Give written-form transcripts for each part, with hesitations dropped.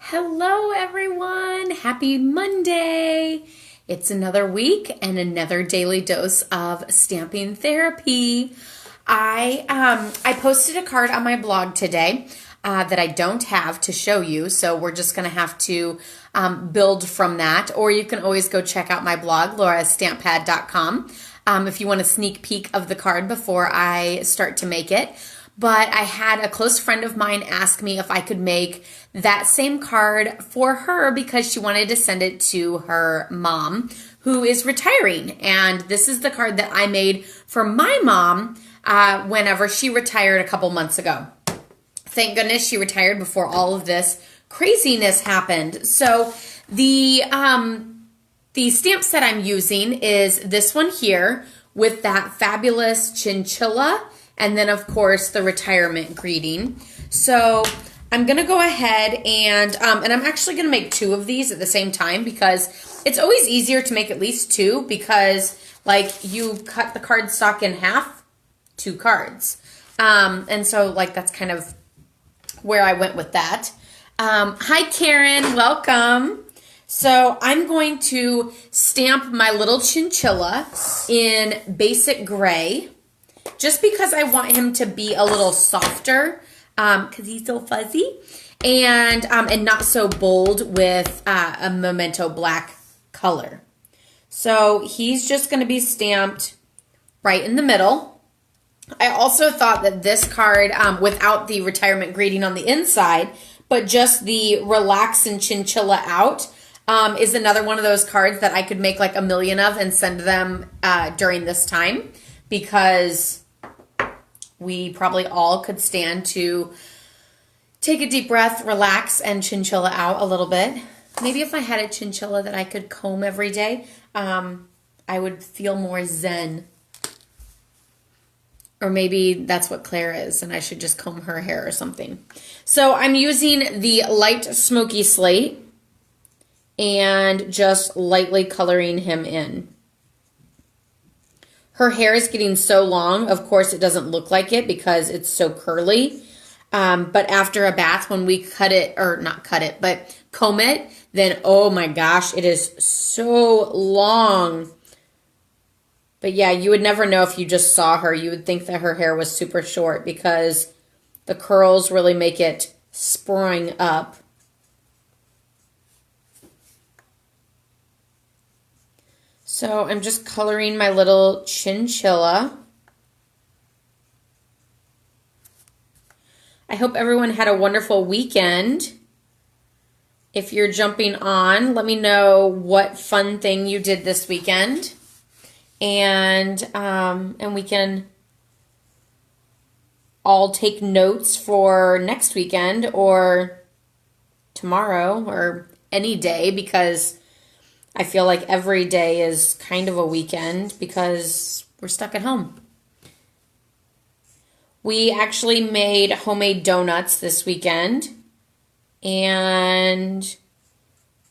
Hello, everyone. Happy Monday. It's another week and another daily dose of stamping therapy. I posted a card on my blog today that I don't have to show you, so we're just going to have to build from that. Or you can always go check out my blog, laurastampad.com, if you want a sneak peek of the card before I start to make it. But I had a close friend of mine ask me if I could make that same card for her because she wanted to send it to her mom who is retiring. And this is the card that I made for my mom whenever she retired a couple months ago. Thank goodness she retired before all of this craziness happened. So the stamp set I'm using is this one here with that fabulous chinchilla. And then, of course, the retirement greeting. So I'm going to go ahead and I'm actually going to make two of these at the same time because it's always easier to make at least two because, like, you cut the cardstock in half, two cards. And so, like, that's kind of where I went with that. Hi, Karen. Welcome. So I'm going to stamp my little chinchilla in basic gray. Just because I want him to be a little softer, because he's so fuzzy, and not so bold with a Memento black color. So he's just going to be stamped right in the middle. I also thought that this card, without the retirement greeting on the inside, but just the relax and chinchilla out, is another one of those cards that I could make like a million of and send them during this time. Because we probably all could stand to take a deep breath, relax, and chinchilla out a little bit. Maybe if I had a chinchilla that I could comb every day, I would feel more zen. Or maybe that's what Claire is, and I should just comb her hair or something. So I'm using the light smoky slate and just lightly coloring him in. Her hair is getting so long, of course it doesn't look like it because it's so curly. But after a bath, when we cut it, or not cut it, but comb it, then oh my gosh, it is so long. But yeah, you would never know if you just saw her. You would think that her hair was super short because the curls really make it spring up. So I'm just coloring my little chinchilla. I hope everyone had a wonderful weekend. If you're jumping on, let me know what fun thing you did this weekend. And we can all take notes for next weekend or tomorrow or any day because I feel like every day is kind of a weekend because we're stuck at home. We actually made homemade donuts this weekend, and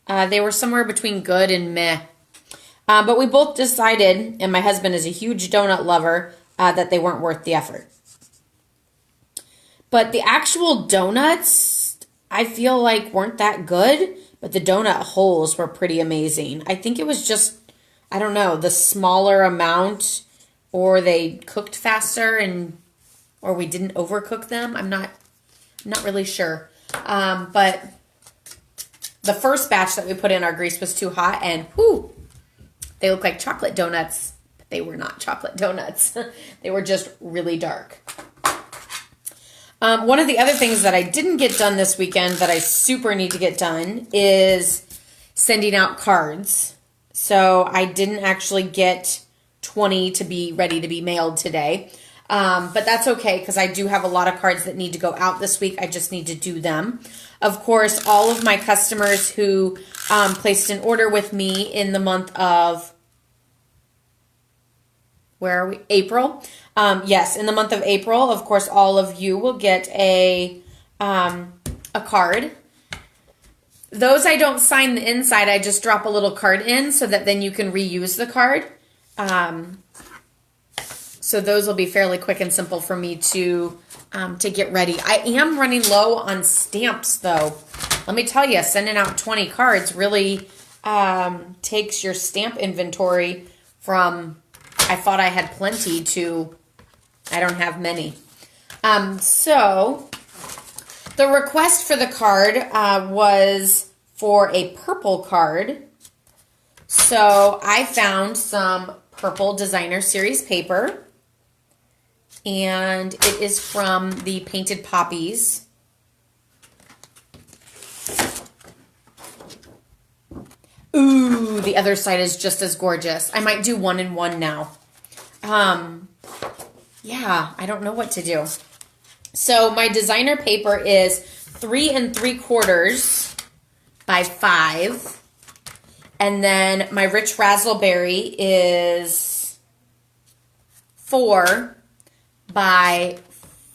they were somewhere between good and meh. But we both decided, and my husband is a huge donut lover, that they weren't worth the effort. But the actual donuts, I feel like weren't that good. But the donut holes were pretty amazing. I think it was just, I don't know, the smaller amount, or they cooked faster, or we didn't overcook them. I'm not really sure. But the first batch that we put in, our grease was too hot, and whoo, they look like chocolate donuts. But they were not chocolate donuts. They were just really dark. One of the other things that I didn't get done this weekend that I super need to get done is sending out cards. So I didn't actually get 20 to be ready to be mailed today. But that's okay because I do have a lot of cards that need to go out this week. I just need to do them. Of course, all of my customers who placed an order with me in the month of, where are we? April. Yes, in the month of April, of course, all of you will get a card. Those I don't sign the inside. I just drop a little card in so that then you can reuse the card. So those will be fairly quick and simple for me to get ready. I am running low on stamps, though. let me tell you, sending out 20 cards really takes your stamp inventory from, I thought I had plenty, to I don't have many. So the request for the card was for a purple card. So I found some purple designer series paper, and it is from the Painted Poppies. Ooh, the other side is just as gorgeous. I might do 1 and 1 now. Yeah, I don't know what to do. So my designer paper is 3 3/4 by 5. And then my Rich Razzleberry is 4 by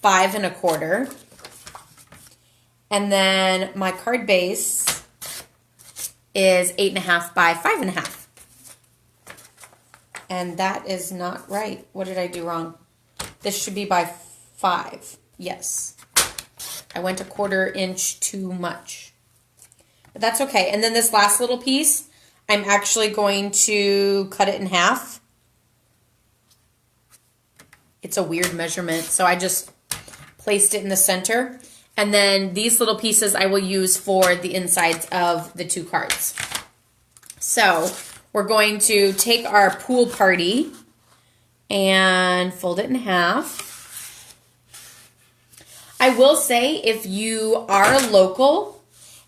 5 1/4. And then my card base is 8 1/2 by 5 1/2. And that is not right. What did I do wrong? This should be by 5. Yes. I went 1/4 inch too much. But that's okay. And then this last little piece, I'm actually going to cut it in half. It's a weird measurement, so I just placed it in the center. And then these little pieces I will use for the insides of the 2 cards. So we're going to take our pool party and fold it in half. I will say, if you are local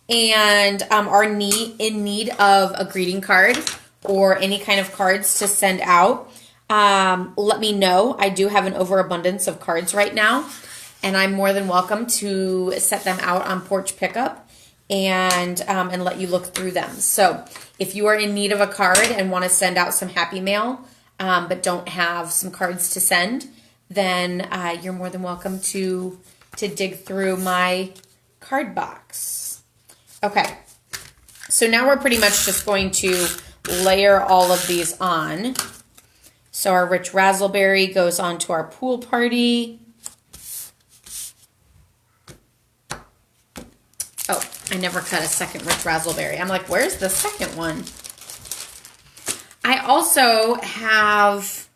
and are in need of a greeting card or any kind of cards to send out, let me know. I do have an overabundance of cards right now, and I'm more than welcome to set them out on porch pickup and let you look through them. So if you are in need of a card and want to send out some happy mail, but don't have some cards to send, then you're more than welcome to dig through my card box. Okay, so now we're pretty much just going to layer all of these on. So our Rich Razzleberry goes onto our pool party. Oh, I never cut a second Rich Razzleberry. I'm like, where's the second one? I also have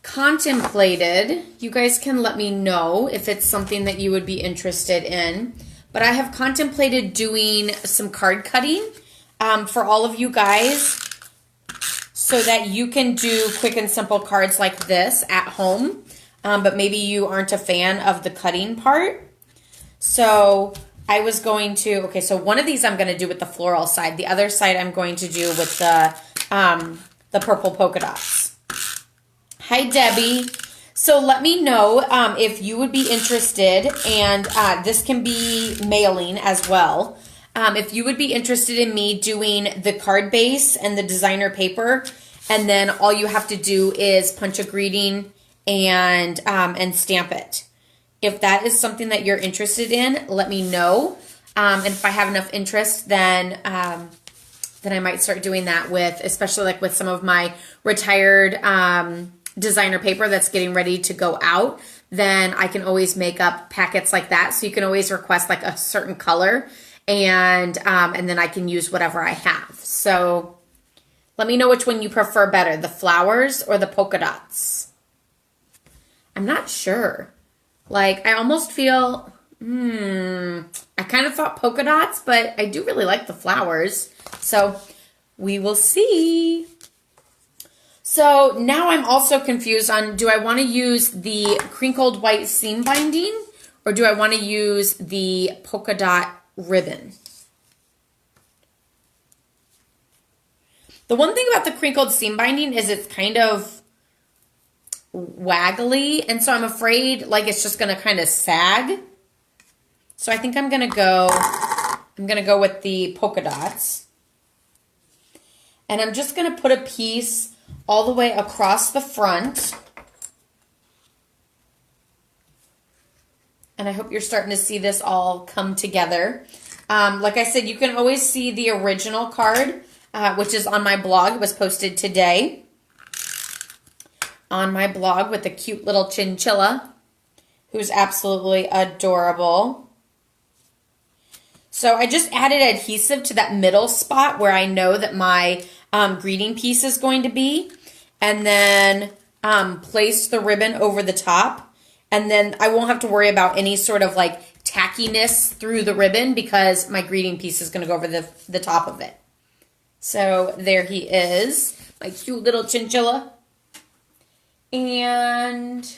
contemplated, you guys can let me know if it's something that you would be interested in, but I have contemplated doing some card cutting for all of you guys so that you can do quick and simple cards like this at home, but maybe you aren't a fan of the cutting part. So I was going to, okay, so one of these I'm going to do with the floral side. The other side I'm going to do with the purple polka dots. Hi, Debbie. So let me know if you would be interested, and this can be mailing as well. If you would be interested in me doing the card base and the designer paper, and then all you have to do is punch a greeting and stamp it. If that is something that you're interested in, let me know. And if I have enough interest, then I might start doing that with, especially like with some of my retired designer paper that's getting ready to go out. Then I can always make up packets like that. So you can always request like a certain color, and then I can use whatever I have. So let me know which one you prefer better, the flowers or the polka dots. I'm not sure. Like, I almost feel, I kind of thought polka dots, but I do really like the flowers. So we will see. So now I'm also confused on, do I want to use the crinkled white seam binding, or do I want to use the polka dot ribbon? The one thing about the crinkled seam binding is it's kind of waggly, and so I'm afraid like it's just going to kind of sag. So I think I'm going to go with the polka dots. And I'm just going to put a piece all the way across the front. And I hope you're starting to see this all come together. Like I said, you can always see the original card, which is on my blog. It was posted today on my blog with the cute little chinchilla, who's absolutely adorable. So I just added adhesive to that middle spot where I know that my greeting piece is going to be. And then place the ribbon over the top. And then I won't have to worry about any sort of like tackiness through the ribbon because my greeting piece is going to go over the top of it. So there he is, my cute little chinchilla. And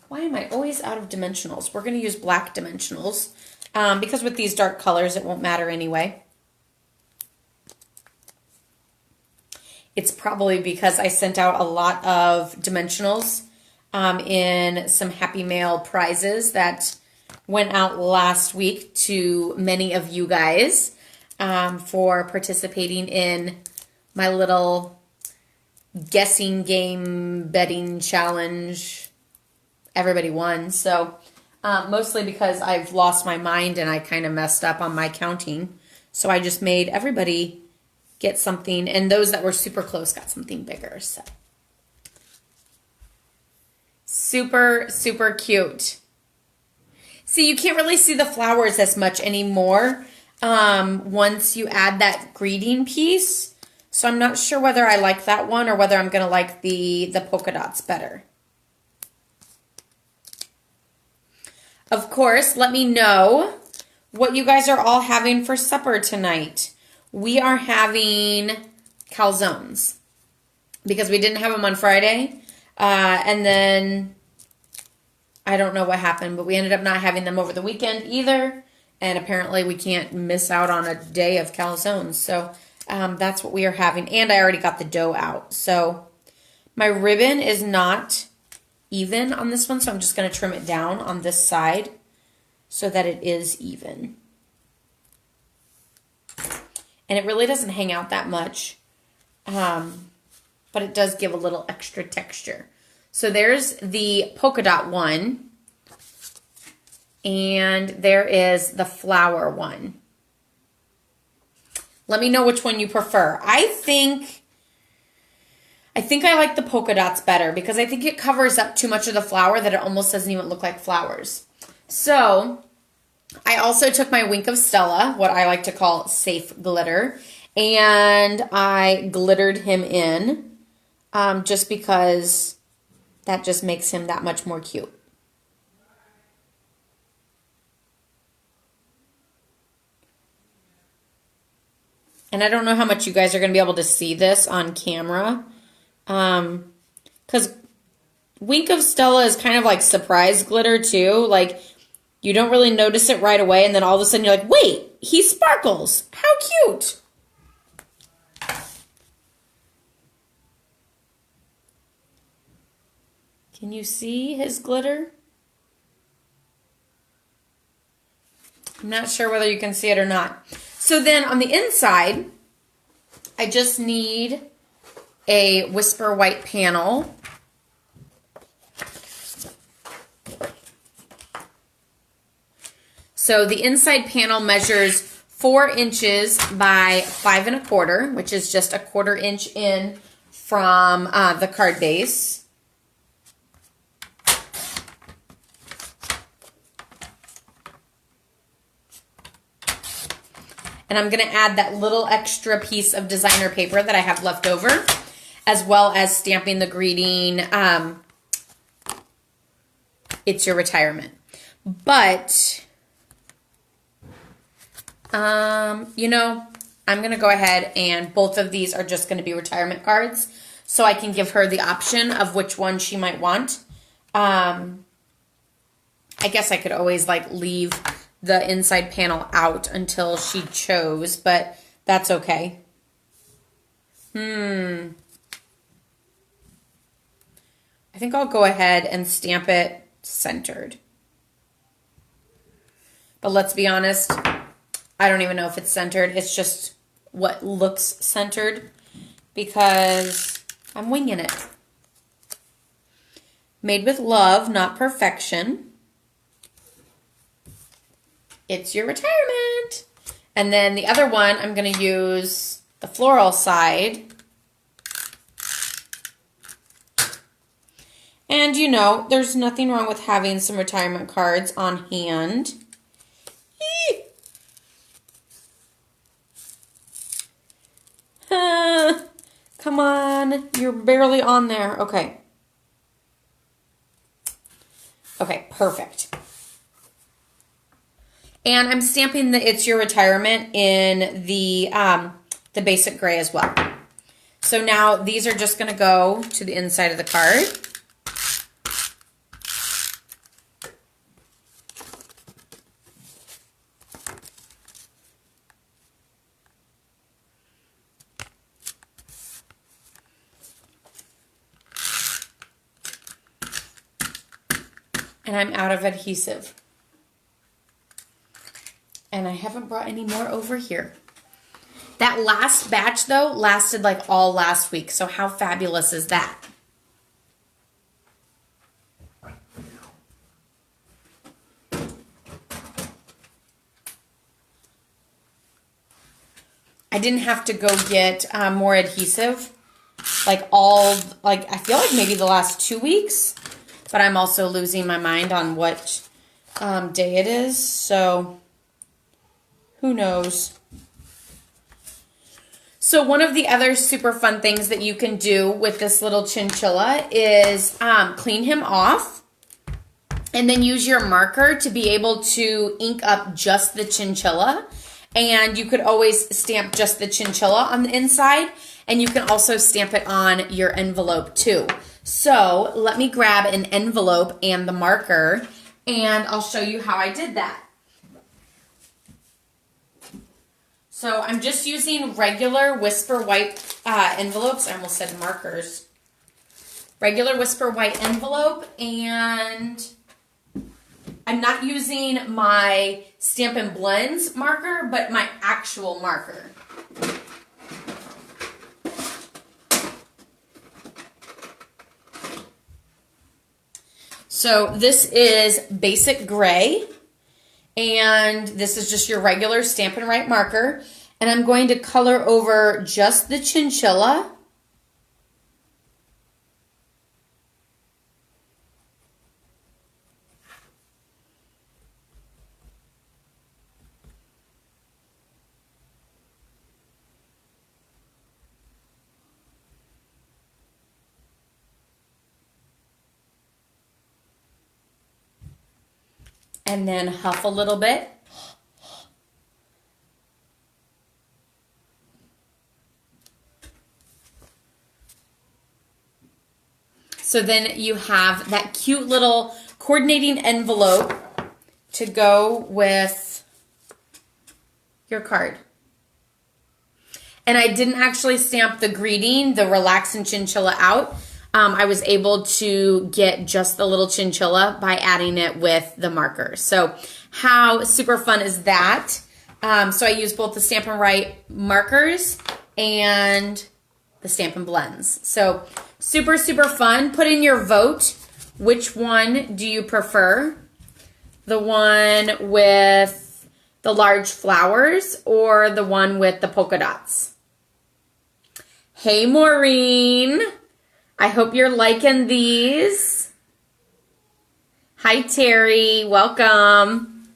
why am I always out of dimensionals? We're going to use black dimensionals because with these dark colors, it won't matter anyway. It's probably because I sent out a lot of dimensionals in some Happy Mail prizes that went out last week to many of you guys for participating in my little guessing game betting challenge. Everybody won. So mostly because I've lost my mind and I kind of messed up on my counting. So I just made everybody get something, and those that were super close got something bigger. So super, super cute. See, you can't really see the flowers as much anymore once you add that greeting piece. So I'm not sure whether I like that one or whether I'm going to like the polka dots better. Of course, let me know what you guys are all having for supper tonight. We are having calzones because we didn't have them on Friday. And then I don't know what happened, but we ended up not having them over the weekend either. And apparently we can't miss out on a day of calzones. So that's what we are having. And I already got the dough out. So my ribbon is not even on this one. So I'm just going to trim it down on this side so that it is even. And it really doesn't hang out that much, but it does give a little extra texture. So there's the polka dot one, and there is the flower one. Let me know which one you prefer. I think I like the polka dots better because I think it covers up too much of the flower that it almost doesn't even look like flowers. So I also took my Wink of Stella, what I like to call safe glitter, and I glittered him in just because that just makes him that much more cute. And I don't know how much you guys are going to be able to see this on camera because Wink of Stella is kind of like surprise glitter too. Like, you don't really notice it right away, and then all of a sudden you're like, wait, he sparkles. How cute. Can you see his glitter? I'm not sure whether you can see it or not. So then on the inside, I just need a Whisper White panel. So the inside panel measures 4 inches by 5 1/4, which is just a 1/4 inch in from the card base. And I'm going to add that little extra piece of designer paper that I have left over, as well as stamping the greeting, it's your retirement. But you know, I'm going to go ahead and both of these are just going to be retirement cards. So I can give her the option of which one she might want. I guess I could always like leave the inside panel out until she chose, but that's okay. I think I'll go ahead and stamp it centered. But let's be honest, I don't even know if it's centered. It's just what looks centered because I'm winging it. Made with love, not perfection. It's your retirement. And then the other one, I'm going to use the floral side. And you know, there's nothing wrong with having some retirement cards on hand. Come on. You're barely on there. Okay. Okay, perfect. And I'm stamping the It's Your Retirement in the basic gray as well. So now these are just going to go to the inside of the card. And I'm out of adhesive. And I haven't brought any more over here. That last batch, though, lasted like all last week. So how fabulous is that? I didn't have to go get more adhesive. I feel like maybe the last 2 weeks. But I'm also losing my mind on what day it is. So who knows? So one of the other super fun things that you can do with this little chinchilla is clean him off and then use your marker to be able to ink up just the chinchilla. And you could always stamp just the chinchilla on the inside, and you can also stamp it on your envelope too. So let me grab an envelope and the marker, and I'll show you how I did that. So I'm just using regular Whisper White envelopes. I almost said markers. Regular Whisper White envelope, and I'm not using my Stampin' Blends marker, but my actual marker. So this is basic gray, and this is just your regular Stampin' Right marker, and I'm going to color over just the chinchilla. And then huff a little bit. So then you have that cute little coordinating envelope to go with your card. And I didn't actually stamp the greeting, the relax and chinchilla out. I was able to get just the little chinchilla by adding it with the marker. So how super fun is that? So I use both the Stampin' Right markers and the Stampin' Blends. So super, super fun. Put in your vote. Which one do you prefer? The one with the large flowers or the one with the polka dots? Hey, Maureen. I hope you're liking these. Hi, Terry. Welcome.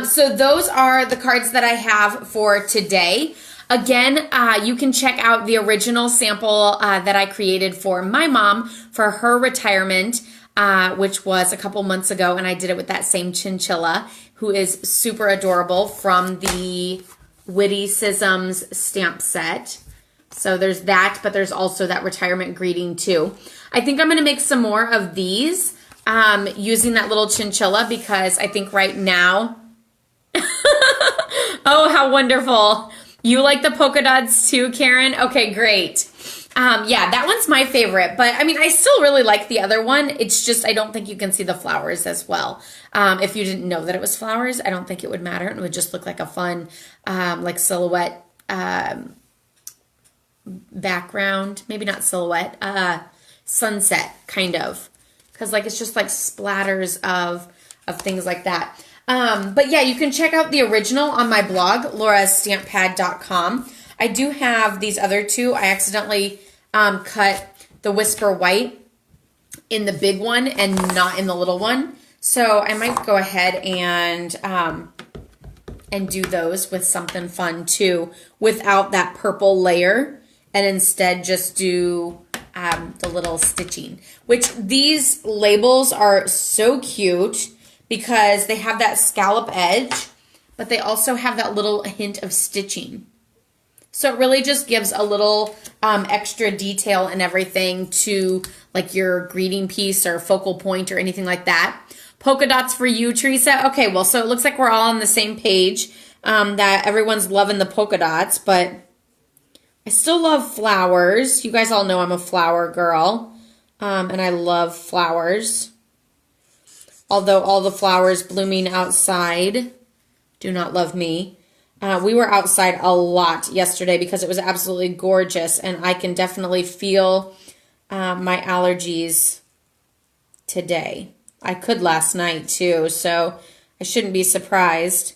So those are the cards that I have for today. Again, you can check out the original sample that I created for my mom for her retirement, which was a couple months ago, and I did it with that same chinchilla, who is super adorable, from the Witty-cisms stamp set. So there's that, but there's also that retirement greeting too. I think I'm going to make some more of these using that little chinchilla, because I think right now, oh, how wonderful. You like the polka dots too, Karen? Okay, great. Yeah, that one's my favorite, but I mean, I still really like the other one. It's just, I don't think you can see the flowers as well. If you didn't know that it was flowers, I don't think it would matter. It would just look like a fun, like silhouette, background, maybe not silhouette, sunset kind of, because like it's just like splatters of things like that. But yeah, you can check out the original on my blog, laurastamppad.com. I do have these other two. I accidentally cut the Whisper White in the big one and not in the little one, so I might go ahead and and do those with something fun too, without that purple layer, and instead just do the little stitching, which these labels are so cute because they have that scallop edge, but they also have that little hint of stitching. So it really just gives a little extra detail and everything to like your greeting piece or focal point or anything like that. Polka dots for you, Teresa. Okay, well, so it looks like we're all on the same page, that everyone's loving the polka dots, but I still love flowers. You guys all know I'm a flower girl, and I love flowers. Although all the flowers blooming outside do not love me. We were outside a lot yesterday because it was absolutely gorgeous, and I can definitely feel my allergies today. I could last night too, so I shouldn't be surprised.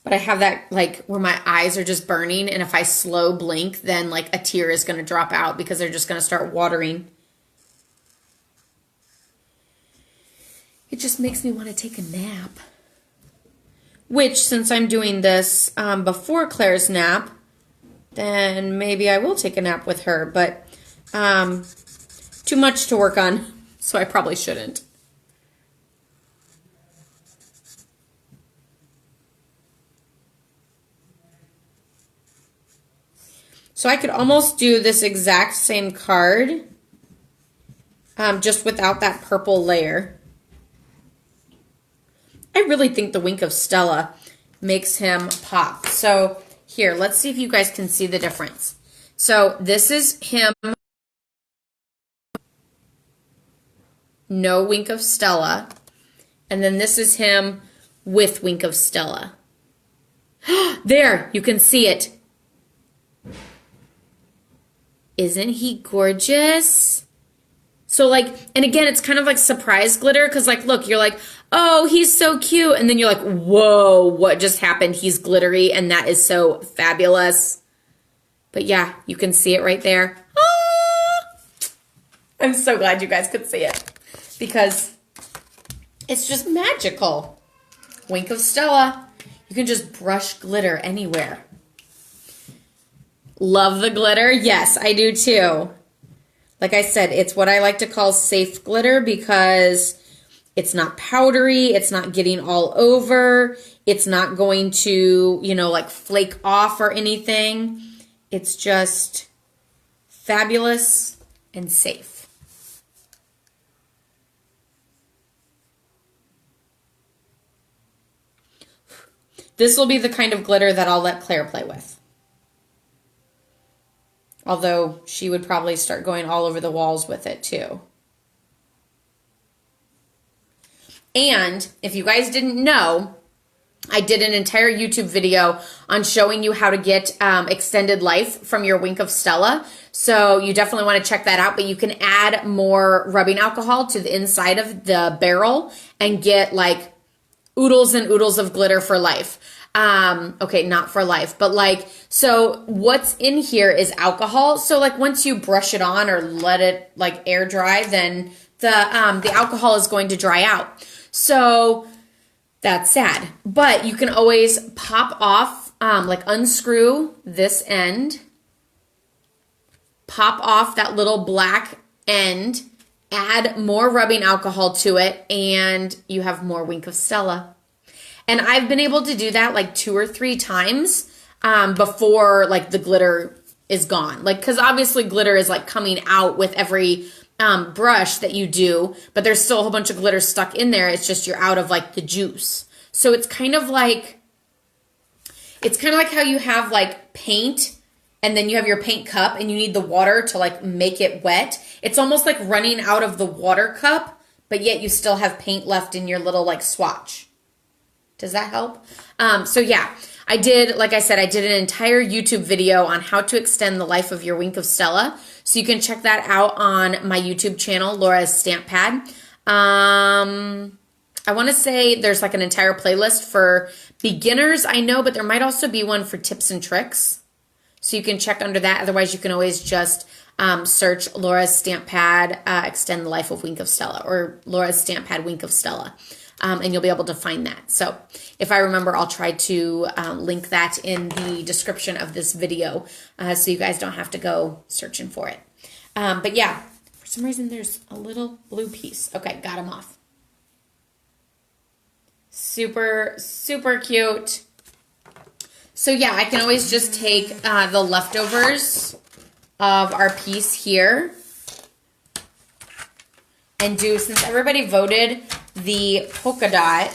But I have that like where my eyes are just burning, and if I slow blink, then like a tear is going to drop out because they're just going to start watering. It just makes me want to take a nap. Which, since I'm doing this before Claire's nap, then maybe I will take a nap with her. But too much to work on, so I probably shouldn't. So I could almost do this exact same card, just without that purple layer. I really think the Wink of Stella makes him pop. So here, let's see if you guys can see the difference. So this is him, no Wink of Stella, and then this is him with Wink of Stella. There, you can see it. Isn't he gorgeous? So like, and again, it's kind of like surprise glitter because like, look, you're like, oh, he's so cute. And then you're like, whoa, what just happened? He's glittery and that is so fabulous. But yeah, you can see it right there. Ah! I'm so glad you guys could see it because it's just magical. Wink of Stella. You can just brush glitter anywhere. Love the glitter? Yes, I do too. Like I said, it's what I like to call safe glitter because it's not powdery, it's not getting all over, it's not going to, you know, like flake off or anything. It's just fabulous and safe. This will be the kind of glitter that I'll let Claire play with. Although she would probably start going all over the walls with it too. And if you guys didn't know, I did an entire YouTube video on showing you how to get extended life from your Wink of Stella. So you definitely want to check that out, but you can add more rubbing alcohol to the inside of the barrel and get like oodles and oodles of glitter for life. Okay, not for life, but like, so what's in here is alcohol. So like once you brush it on or let it like air dry, then the alcohol is going to dry out. So that's sad, but you can always pop off, like unscrew this end, pop off that little black end, add more rubbing alcohol to it, and you have more Wink of Stella. And I've been able to do that like 2 or 3 times before like the glitter is gone. Like, cause obviously glitter is like coming out with every brush that you do, but there's still a whole bunch of glitter stuck in there. It's just you're out of like the juice. So it's kind of like how you have like paint and then you have your paint cup and you need the water to like make it wet. It's almost like running out of the water cup, but yet you still have paint left in your little like swatch. Does that help? So yeah, I did, like I said, I did an entire YouTube video on how to extend the life of your Wink of Stella. So you can check that out on my YouTube channel, Laura's Stamp Pad. I want to say there's like an entire playlist for beginners, I know, but there might also be one for tips and tricks. So you can check under that. Otherwise, you can always just search Laura's Stamp Pad, extend the life of Wink of Stella, or Laura's Stamp Pad Wink of Stella. and you'll be able to find that. So if I remember, I'll try to link that in the description of this video so you guys don't have to go searching for it. But yeah, for some reason there's a little blue piece. Okay, got him off. Super, super cute. So yeah, I can always just take the leftovers of our piece here and do, since everybody voted the polka dot,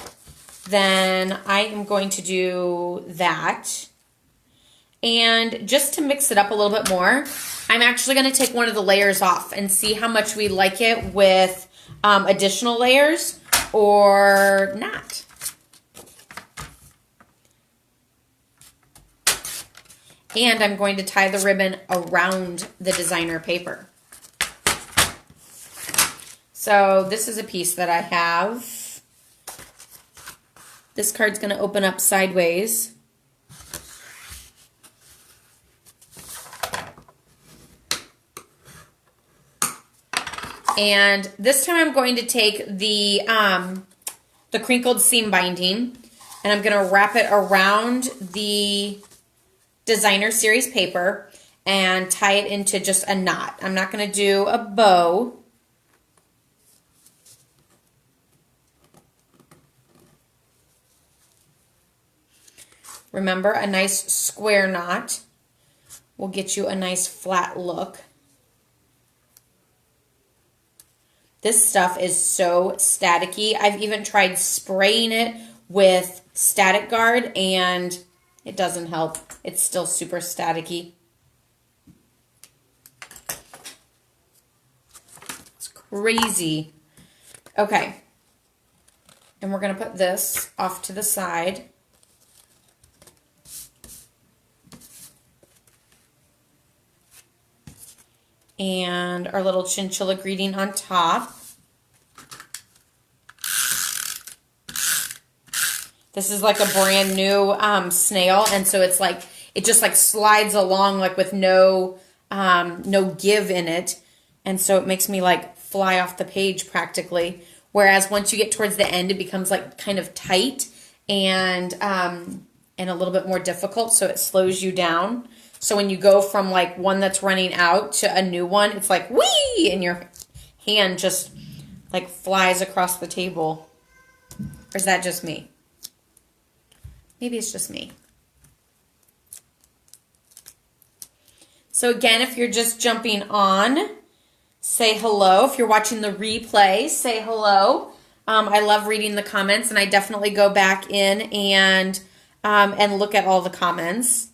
then I am going to do that. And just to mix it up a little bit more, I'm actually going to take one of the layers off and see how much we like it with additional layers or not. And I'm going to tie the ribbon around the designer paper. So this is a piece that I have. This card's going to open up sideways. And this time I'm going to take the crinkled seam binding, and I'm going to wrap it around the designer series paper and tie it into just a knot. I'm not going to do a bow. Remember, a nice square knot will get you a nice flat look. This stuff is so staticky. I've even tried spraying it with Static Guard and it doesn't help. It's still super staticky. It's crazy. Okay. And we're going to put this off to the side. And our little chinchilla greeting on top. This is like a brand new snail, and so it's like it just like slides along like with no give in it, and so it makes me like fly off the page practically. Whereas once you get towards the end, it becomes like kind of tight and a little bit more difficult, so it slows you down. So when you go from like one that's running out to a new one, it's like whee, and your hand just like flies across the table. Or is that just me? Maybe it's just me. So again, if you're just jumping on, say hello. If you're watching the replay, say hello. I love reading the comments, and I definitely go back in and look at all the comments.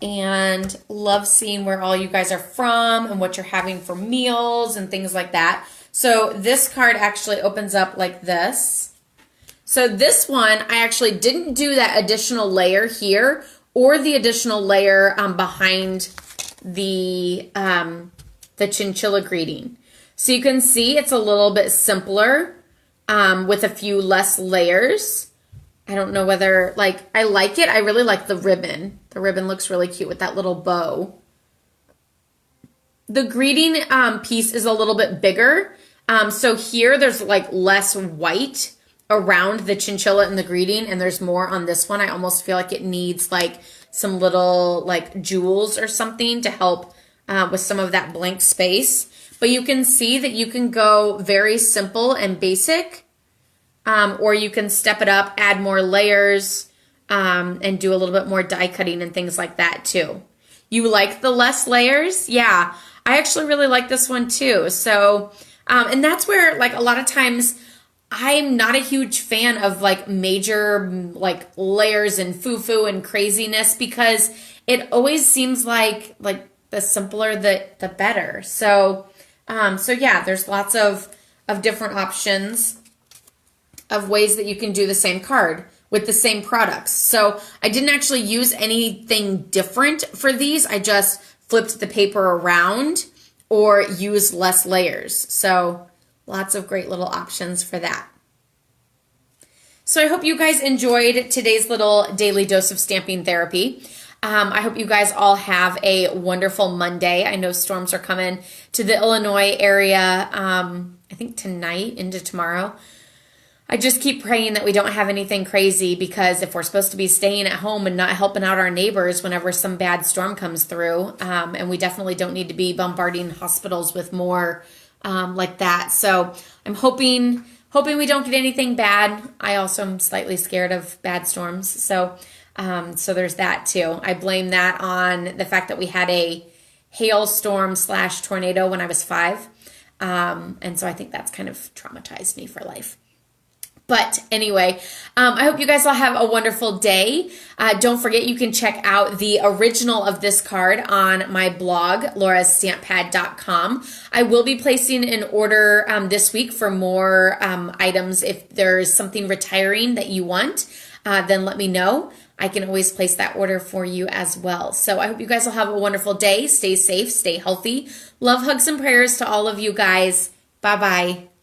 And love seeing where all you guys are from and what you're having for meals and things like that. So this card actually opens up like this. So this one, I actually didn't do that additional layer here or the additional layer behind the chinchilla greeting. So you can see it's a little bit simpler with a few less layers. I don't know whether, like, I like it. I really like the ribbon. The ribbon looks really cute with that little bow. The greeting piece is a little bit bigger. So here there's like less white around the chinchilla and the greeting, and there's more on this one. I almost feel like it needs like some little like jewels or something to help with some of that blank space. But you can see that you can go very simple and basic. Or you can step it up, add more layers, and do a little bit more die cutting and things like that too. You like the less layers? Yeah, I actually really like this one too. So, and that's where like a lot of times I'm not a huge fan of like major like layers and foo-foo and craziness, because it always seems like the simpler the better. So, so yeah, there's lots of different options of ways that you can do the same card with the same products. So I didn't actually use anything different for these. I just flipped the paper around or used less layers. So lots of great little options for that. So I hope you guys enjoyed today's little daily dose of stamping therapy. I hope you guys all have a wonderful Monday. I know storms are coming to the Illinois area, I think tonight into tomorrow. I just keep praying that we don't have anything crazy, because if we're supposed to be staying at home and not helping out our neighbors whenever some bad storm comes through, and we definitely don't need to be bombarding hospitals with more like that. So I'm hoping we don't get anything bad. I also am slightly scared of bad storms. So there's that too. I blame that on the fact that we had a hailstorm / tornado when I was 5. And so I think that's kind of traumatized me for life. But anyway, I hope you guys all have a wonderful day. Don't forget, you can check out the original of this card on my blog, laurastamppad.com. I will be placing an order this week for more items. If there's something retiring that you want, then let me know. I can always place that order for you as well. So I hope you guys will have a wonderful day. Stay safe, stay healthy. Love, hugs, and prayers to all of you guys. Bye-bye.